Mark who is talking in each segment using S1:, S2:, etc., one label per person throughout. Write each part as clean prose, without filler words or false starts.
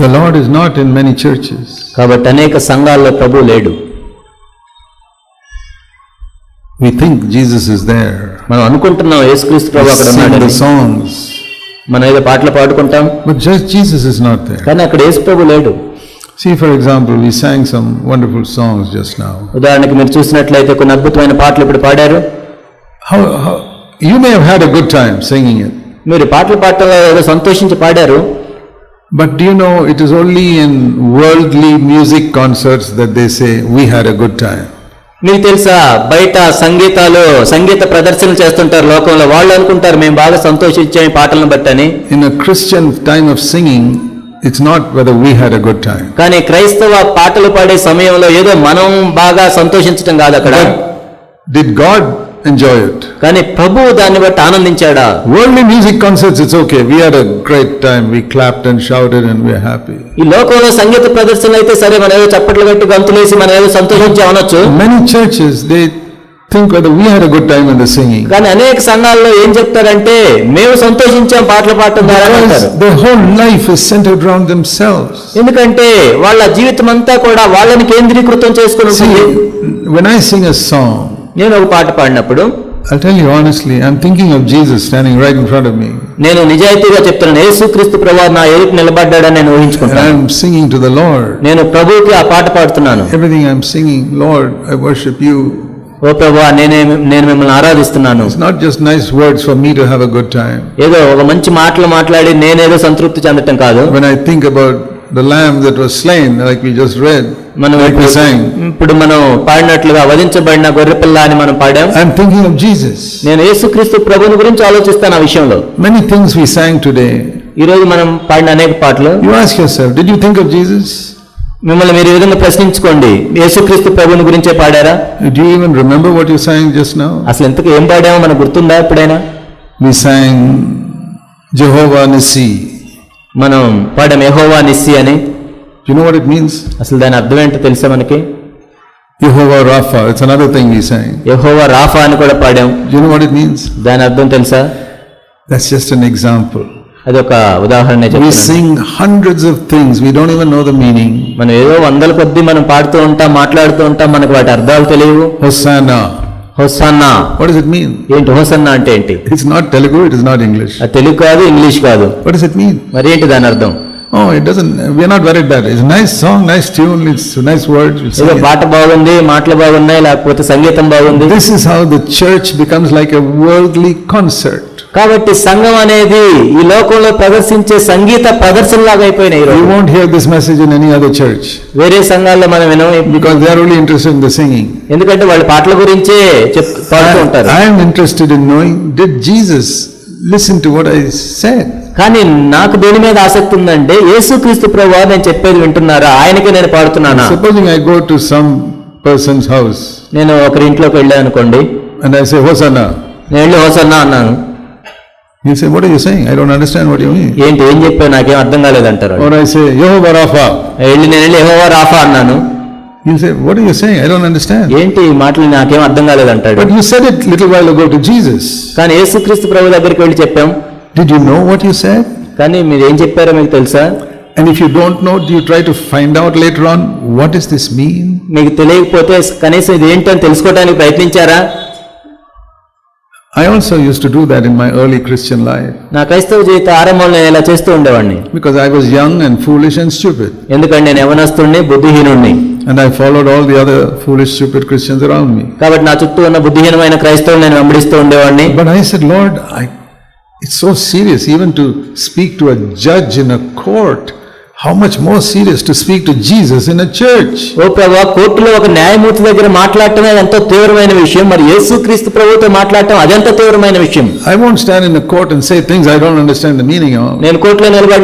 S1: The Lord is not in many churches.
S2: కాబట్టి అనేక సంఘాల్లో ప్రభువు లేడు.
S1: We think Jesus is there.
S2: మనం అనుకుంటున్నాం యేసుక్రీస్తు ప్రభువు అక్కడ ఉన్నాడు.
S1: The songs.
S2: మనం ఏదో పాటలు పాడుకుంటాం.
S1: But just Jesus is not there.
S2: కానీ అక్కడ యేసు ప్రభువు లేడు.
S1: See, for example, we sang some wonderful songs just now.
S2: ఉదాహరణకి మీరు చూసినట్లయితే కొన్ని అద్భుతమైన పాటలు ఇప్పుడు పాడారు.
S1: How you may have had a good time singing it.
S2: మీరు పాటలు పాడటంలో ఏదో సంతోషించి పాడారు.
S1: But do you know, it is only in worldly music concerts that they say we had a good time.
S2: మీకు తెలుసా, బయట సంగీత ప్రదర్శనలు చేస్తుంటారు లోకంలో, వాళ్ళు అనుకుంటారు మేము బాగా సంతోషించాం పాటలను బట్టని.
S1: In a Christian time of singing, it's not whether we had a good time.
S2: కానీ క్రైస్తవ పాటలు పాడే సమయంలో ఏదో మనం బాగా సంతోషించడం కాదు అక్కడ.
S1: Did God enjoy it?
S2: కానీ ప్రభువు దాన్ని బట్టి ఆనందించాడా?
S1: Worldly music concerts, it's okay. We had a great time. We clapped and shouted and we are happy.
S2: ఈ లోకంలో సంగీత ప్రదర్శనలు అయితే సరే, మనం ఏదో చప్పట్లు కట్టి గంతులేసి మనం ఏదో సంతోషించి అనొచ్చు.
S1: Many churches, they think whether we had a good time in the singing.
S2: కానీ అనేక సంఘాల్లో ఏం చెప్తారంటే మేము సంతోషించాం పాటలు పాడటం ద్వారా అంటారు.
S1: Their whole life is centered around themselves.
S2: ఎందుకంటే వాళ్ళ జీవితం అంతా కూడా వాళ్ళని కేంద్రీకృతం చేసుకుని ఉంటుంది.
S1: When I sing a song,
S2: నేను ఒక పాట పాడినప్పుడు,
S1: I'll tell you honestly, I'm thinking of Jesus standing right in front of me.
S2: నేను నిజాయితీగా చెప్తున్నాను, యేసుక్రీస్తు ప్రభువు నా ఎదుట నిలబడ్డాడని నేను ఊహించుకుంటాను.
S1: I'm singing to the Lord.
S2: నేను ప్రభువుకి ఆ పాట పాడుతున్నాను.
S1: Everything I'm singing, Lord, I worship you.
S2: ఓ ప్రభువా, నేను మిమ్మల్ని ఆరాధిస్తున్నాను.
S1: It's not just nice words for me to have a good time.
S2: ఏదో ఒక మంచి మాటలు మాట్లాడి నేనేదో సంతృప్తి చెందటం కాదు.
S1: When I think about the lamb that was slain, like we just read,
S2: మనం ఇప్పుడు మనం పాడినట్లుగా వధించబడిన గొర్రెపిల్ల అని మనం పాడాం.
S1: I'm thinking of Jesus.
S2: నేను యేసుక్రీస్తు ప్రభువుని గురించి ఆలోచిస్తాను ఆ విషయంలో.
S1: Many things we sang today.
S2: ఈ రోజు మనం పాడిన అనేక పాటలు.
S1: You ask yourself, did you think of Jesus?
S2: మిమ్మల్ని మీరు ఈ విధంగా ప్రశ్నించుకోండి, యేసుక్రీస్తు ప్రభువుని గురించే పాడారా?
S1: Do you even remember what you sang just now?
S2: అసలు ఎంతకు ఏం పాడామో మనకు గుర్తుందా ఎప్పుడైనా?
S1: We sang Jehovah Nissi.
S2: మనం పాడాం యెహోవా నిస్సి అని.
S1: Do you know what it means?
S2: అసలు దాని అర్థం ఏంటో తెలుసా మనకి?
S1: Jehovah Rapha, it's another thing we sang.
S2: Jehovah Rapha అని కూడా పాడాం.
S1: Do you know what it means?
S2: దాని అర్థం తెలుసా?
S1: That's just an example.
S2: అదొక ఉదాహరణ.
S1: We sing hundreds of things, we don't even know the meaning.
S2: మనం ఏదో వందల కొద్దీ మనం పాడుతూ ఉంటాం, మాట్లాడుతూ ఉంటాం, మనకు వాటి అర్థాలు తెలియవు.
S1: Hosanna.
S2: Hosanna.
S1: What does it mean?
S2: ఏంటి హోసన్నా అంటే ఏంటి?
S1: It's not Telugu, it is not English.
S2: అది తెలుగు కాదు, ఇంగ్లీష్ కాదు.
S1: What does it mean?
S2: మరి ఏంటి దాని అర్థం?
S1: Oh, it doesn't, we're not worried about it. It's a nice song, nice tune, it's nice words.
S2: ఏదో పాట బాగుంది, మాటలు బాగున్నాయి, లేకపోతే సంగీతం బాగుంది.
S1: This is how the church becomes like a worldly concert.
S2: కాబట్టి సంఘం అనేది ఈ లోకంలో ప్రదర్శించే సంగీత ప్రదర్శనలాగా అయిపోయినాయి.
S1: You won't hear this message in any other church.
S2: వేరే సంఘాల్లో మనం వినం,
S1: because they are only interested in the singing.
S2: ఎందుకంటే వాళ్ళు పాటల గురించే పాడుతూ ఉంటారు.
S1: I am interested in knowing, did Jesus listen to what I said?
S2: కానీ నాకు దేని మీద ఆసక్తి ఉందంటే, యేసుక్రీస్తు ప్రభువా నేను చెప్పేది వింటున్నారా, ఆయనకే నేను పాడుతున్నానా?
S1: Supposing I go to some person's house,
S2: నేను ఒకరి ఇంట్లోకి వెళ్ళాను అనుకోండి,
S1: and I say Hosanna.
S2: నేను వెళ్ళి హోసన్నా అన్నాను.
S1: You say, what are you saying? I don't understand what you mean.
S2: ఏంటి ఏం చెప్పావు, నాకేం అర్థం కాలేదంటారు.
S1: Or I say Jehovah Rapha.
S2: నేను వెళ్ళి యెహోవా రాఫా అన్నాను.
S1: You say, what are you saying? I don't understand.
S2: ఏంటి ఈ మాటలు నాకేం అర్థం కాలేదంటాడు.
S1: But you said it little while ago to Jesus.
S2: కానీ యేసుక్రీస్తు ప్రభు దగ్గరికి వెళ్ళి చెప్పాం.
S1: Did you know what you said?
S2: కానీ మీరు ఏం చెప్పారో మీకు తెలుసా?
S1: And if you don't know, do you try to find out later on, what does this mean?
S2: మీకు తెలియకపోతే కనీసం ఇది ఏంటని తెలుసుకోవడానికి ప్రయత్నించారా?
S1: I also used to do that in my early Christian life.
S2: నా క్రైస్తవ జీవిత ఆరంభంలో ఇలా చేస్తూ ఉండేవాడిని.
S1: Because I was young and foolish and stupid.
S2: ఎందుకంటే నేను యవనస్తుడిని, బుద్ధిహీనుడిని.
S1: And I followed all the other foolish, stupid Christians around me.
S2: కాబట్టి నా చుట్టూ ఉన్న బుద్ధిహీనమైన క్రైస్తవులను నేను వెంబడిస్తూ ఉండేవాడిని.
S1: But I said, Lord, it's so serious even to speak to a judge in a court. How much more serious to speak to Jesus in a church?
S2: ఓ ప్రభువా, కోర్టులో ఒక న్యాయమూర్తి దగ్గర మాట్లాడటం ఎంతో తీవ్రమైన విషయం, మరి యేసుక్రీస్తు ప్రభువుతో మాట్లాడటం అదెంత తీవ్రమైన విషయం.
S1: I won't stand in a court and say things I don't understand the meaning of.
S2: నేను కోర్టులో నిలబడి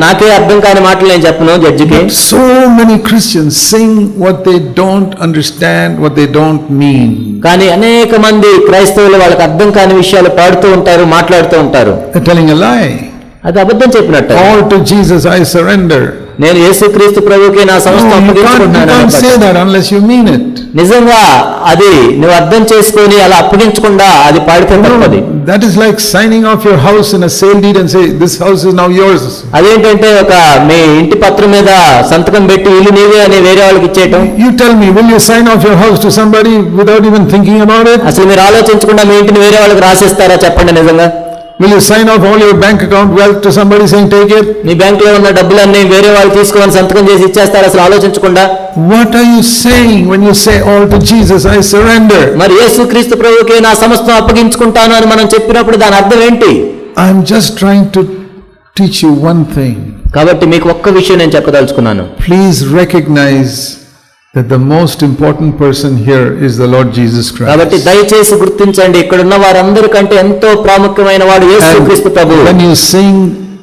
S2: నాకే అర్థం కాని మాటలు నేను చెప్పను జడ్జికి.
S1: So many Christians sing what they don't understand, what they don't mean.
S2: కానీ అనేక మంది క్రైస్తవులు వాళ్ళకి అర్థం కాని విషయాలు పాడుతూ ఉంటారు, మాట్లాడుతూ ఉంటారు.
S1: They're telling a lie.
S2: అది అబద్ధం చెప్పినట్టు.
S1: All to Jesus I surrender.
S2: నేను యేసుక్రీస్తు ప్రభువుకి నా సమస్తం
S1: No, you
S2: అప్పగించుకుంటున్నాను
S1: can't
S2: అని
S1: say that unless you mean it.
S2: నిజంగా అది నువ్వు అర్థం చేసుకొని అలా అప్పగించకుండా అది పాడితే తప్పది.
S1: That is like signing off your house in a sale deed and say, this house is now yours.
S2: అదేంటంటే ఒక మీ ఇంటి పత్రం మీద సంతకం పెట్టి ఇల్లు నీవే అని వేరే వాళ్ళకి ఇచ్చేయటం.
S1: You tell me, will you sign off your house to somebody without even thinking about it?
S2: అసలు మీరు ఆలోచించకుండా మీ ఇంటిని వేరే వాళ్ళకి రాసిస్తారా చెప్పండి నిజంగా?
S1: Will you sign off all your bank account wealth to somebody saying, take it?
S2: మీ బ్యాంకులో ఉన్న డబ్బులన్నీ వేరే వాళ్ళు తీసుకోవాలని సంతకం చేసి ఇచ్చేస్తారు అసలు ఆలోచించకుండా?
S1: What are you saying when you say all to Jesus, I surrender?
S2: మరి యేసుక్రీస్తు ప్రభువుకి నా సమస్తం అప్పగించుకుంటాను అని మనం చెప్పినప్పుడు దాని అర్థం ఏంటి?
S1: I'm just trying to teach you one thing.
S2: కాబట్టి మీకు ఒక్క విషయం నేను చెప్పదలుచుకున్నాను.
S1: Please recognize that the most important person here is the Lord Jesus
S2: కాబట్టి
S1: Christ.
S2: దయచేసి గుర్తించండి, ఇక్కడ ఉన్న వారందరికంటే ఎంతో ప్రాముఖ్యమైన వాడు యేసుక్రీస్తు ప్రభువు.
S1: When you sing,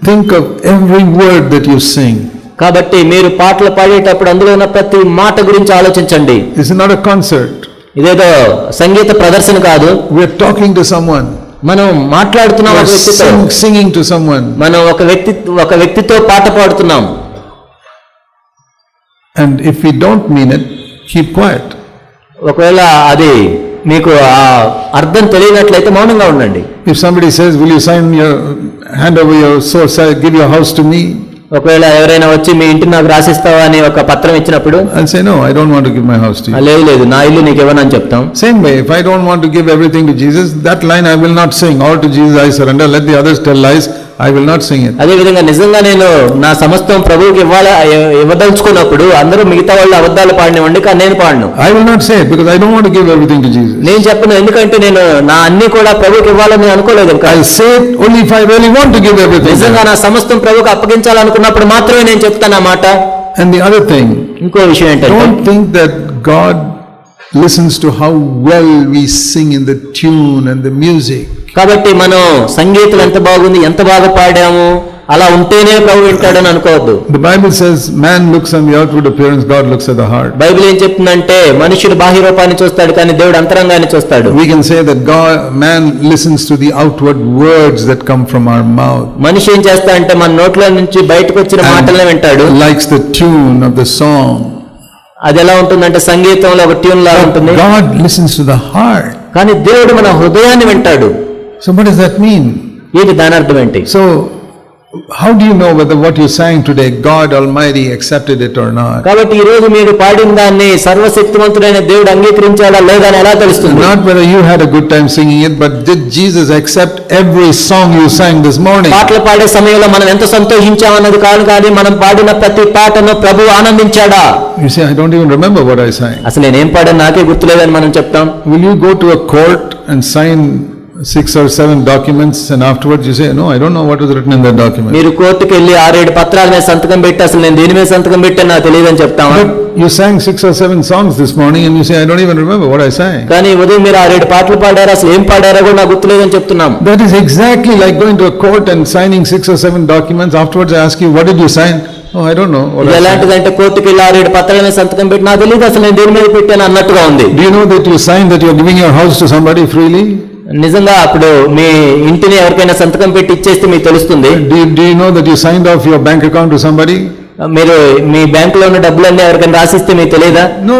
S1: think of every word that you sing.
S2: కాబట్టి మీరు పాటలు పాడేటప్పుడు అందులో ఉన్న ప్రతి మాట గురించి ఆలోచించండి.
S1: This is not a concert.
S2: ఇదేదో సంగీత ప్రదర్శన కాదు.
S1: We are talking to someone.
S2: మనం మాట్లాడుతున్నాం
S1: We
S2: ఒక
S1: are
S2: వ్యక్తితో.
S1: singing to someone.
S2: మనం ఒక వ్యక్తితో పాట పాడుతున్నాం.
S1: And if we don't mean it, keep quiet.
S2: ఒకవేళ అది మీకు ఆ అర్థం తెలియనట్లయితే మౌనంగా ఉండండి.
S1: If somebody says, will you hand over your source, give your house to me?
S2: ఒకవేళ ఎవరైనా వచ్చి మీ ఇంటిని నాకు రాసిస్తావా అని ఒక పత్రం ఇచ్చినప్పుడు
S1: I'll say, no, I don't want to give my house to you.
S2: లేదు నా ఇల్లు నీకు ఇవ్వనని చెప్తాం.
S1: Same way, if I don't want to give everything to Jesus, that line I will not sing. All to Jesus I surrender. Let the others tell lies. I will not sing it.
S2: అదే విధంగా నిజంగా నేను నా సమస్తం ప్రభువుకి ఇవ్వదలుచుకున్నప్పుడు అందరూ మిగతా వాళ్ళు అబద్ధాలు పాడినివ్వండి కానీ నేను పాడను.
S1: I will not say it because I don't want to give everything to Jesus.
S2: నేను చెప్పను, ఎందుకంటే నేను నా అన్ని కూడా ప్రభువుకి ఇవ్వాలని అనుకోలేదు.
S1: I'll say it only if I really want to give everything.
S2: నిజంగా నా సమస్తం ప్రభువుకి అప్పగించాలనుకున్నప్పుడు మాత్రమే నేను చెప్తాను ఆ మాట.
S1: And the other thing,
S2: ఇంకో విషయం ఏంటంటే
S1: don't think that God listens to how well we sing in the tune and the music.
S2: కాబట్టి మనం సంగీతం ఎంత బాగుంది, ఎంత బాగా పాడాము, అలా ఉంటేనే ప్రభు వింటాడని అనుకోవద్దు.
S1: The Bible says man looks on the outward appearance, God looks at the heart.
S2: Bible ఏం చెప్తుందంటే మనుషుడు బాహ్య రూపాన్ని చూస్తాడు కానీ దేవుడు అంతరంగాన్ని చూస్తాడు.
S1: We can say that man listens to the outward words that come from our mouth.
S2: మనిషి ఏం చేస్తా అంటే మన నోట్లో నుంచి బయటకు వచ్చిన మాటలనే వింటాడు.
S1: Likes the tune of the song.
S2: అది ఎలా ఉంటుందంటే సంగీతంలో ఒక ట్యూన్ లాగా ఉంటుంది.
S1: God listens to the heart.
S2: కానీ దేవుడు మన హృదయాన్ని వింటాడు.
S1: So what does that mean?
S2: ఇది దాని అర్థం ఏంటి?
S1: So how do you know whether what you sang today God Almighty accepted it or not?
S2: కాబట్టి ఈ రోజు మీరు పాడిన దాన్ని సర్వశక్తిమంతుడైన దేవుడు అంగీకరించాడా లేదా అని ఎలా తెలుస్తుంది?
S1: Not whether you had a good time singing it, but did Jesus accept every song you sang this morning?
S2: పాటలు పాడే సమయంలో మనం ఎంత సంతోషించామన్నది కాదు, కానీ మనం పాడిన ప్రతి పాటను ప్రభువు ఆనందించాడా?
S1: You say, I don't even remember what I sang.
S2: అసలు నేనేం పాడాను నాకే గుర్తులేదని మనం చెప్తాం.
S1: Will you go to a court and sign 6 or 7 documents and afterwards you say, no, I don't know what was written in that document?
S2: మీరు కోర్టుకు వెళ్ళి 6-7 పత్రాల మీద సంతకం పెట్టి అసలు నేను దేని మీద సంతకం పెట్టాను నాకు తెలియదని చెప్తామా?
S1: But you sang 6 or 7 songs this morning and you say, I don't even remember what I sang.
S2: కానీ ఉదయం మీరు 6-7 పాటలు పాడారు, అసలు ఏం పాడారో కూడా నాకు గుర్తులేదని చెప్తున్నాం.
S1: That is exactly like going to a court and signing 6 or 7 documents. Afterwards I ask you, what did you sign? Oh, I don't know.
S2: ఇది ఎలాంటిదంటే కోర్టుకు వెళ్ళి 6-7 పత్రాల మీద సంతకం పెట్టి నాకు తెలియదు అసలు నేను దేని మీద పెట్టాను అన్నట్టుగా ఉంది.
S1: Do you know that you signed that you are giving your house to somebody freely?
S2: నిజంగా అప్పుడు మీ ఇంటిని ఎవరికైనా సంతకం పెట్టి ఇచ్చేస్తే మీకు తెలుస్తుంది.
S1: Do you know that you signed off your bank account to somebody?
S2: మీరు మీ బ్యాంకులో ఉన్న డబ్బులన్నీ ఎవరికైనా రాసిస్తే మీకు తెలియదా?
S1: No.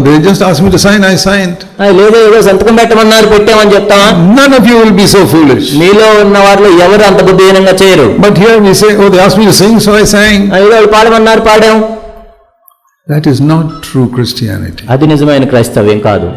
S1: They just asked me to sign, I signed.
S2: లేదో ఏదో సంతకం పెట్టమన్నారు పెట్టామని చెప్తామా?
S1: None of you will be so foolish.
S2: మీలో ఉన్న వారిలో ఎవరు అంత బుద్ధిహీనంగా చేయరు.
S1: But here we say, oh, they asked me to sing, so I sang.
S2: ఏదో వాళ్ళు పాడమన్నారు పాడాం.
S1: That is not true Christianity.
S2: అది నిజమైన క్రైస్తవ్యం కాదు.